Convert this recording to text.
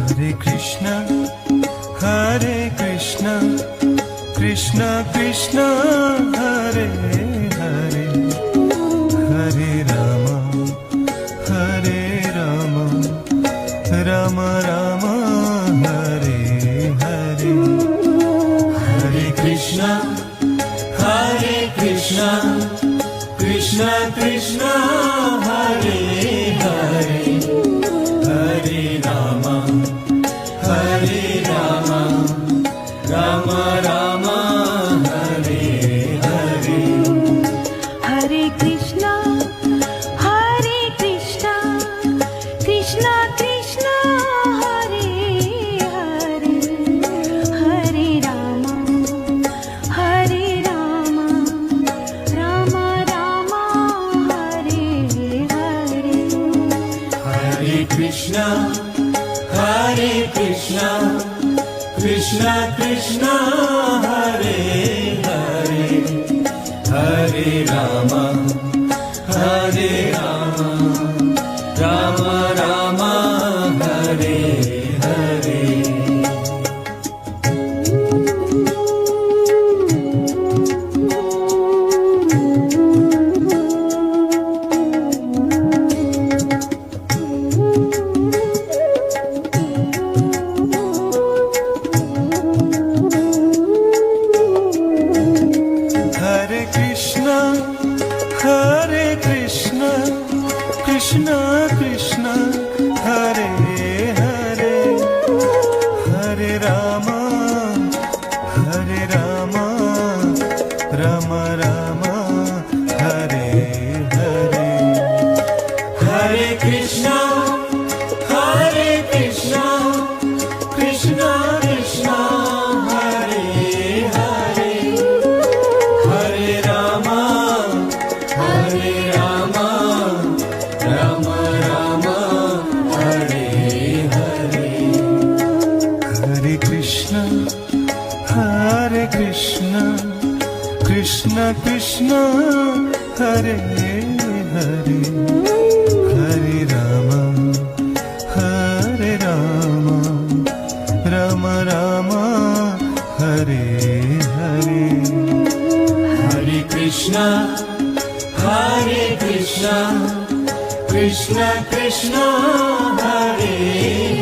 Hare Krishna, Hare Krishna, Krishna Krishna, Hare Hare, Hare Rama, Hare Rama, Rama Rama, Hare Hare. Hare Krishna, Hare Krishna, Krishna Krishna, Hare Hare, Hare Rama, Hare Rama, Rama Rama, Hare Hare. Hare Krishna, Hare Krishna, Krishna Krishna, Hare Hare, Hare Rama, Hare Rama, Rama Rama, Hare Hare. Hare Krishna, Hare Krishna, Krishna Krishna, Hare Hare, Hare Rama, Hare Rama, Rama Rama, Hare Hare. Hare Krishna, Hare Krishna, Krishna Krishna, Hare Hare, Hare Rama, Hare Rama, Rama Rama, Hare Hare. Hare Krishna, Hare Krishna, Krishna Krishna, Hare Hare, Hare Rama, Hare Rama, Rama Rama, Hare Hare. Hare Krishna, Hare Krishna, Krishna Krishna, Hare Hare, Hare Rama, Hare Rama, Rama Rama, Hare Hare. Hare Krishna, Hare Krishna, Krishna Krishna, Hare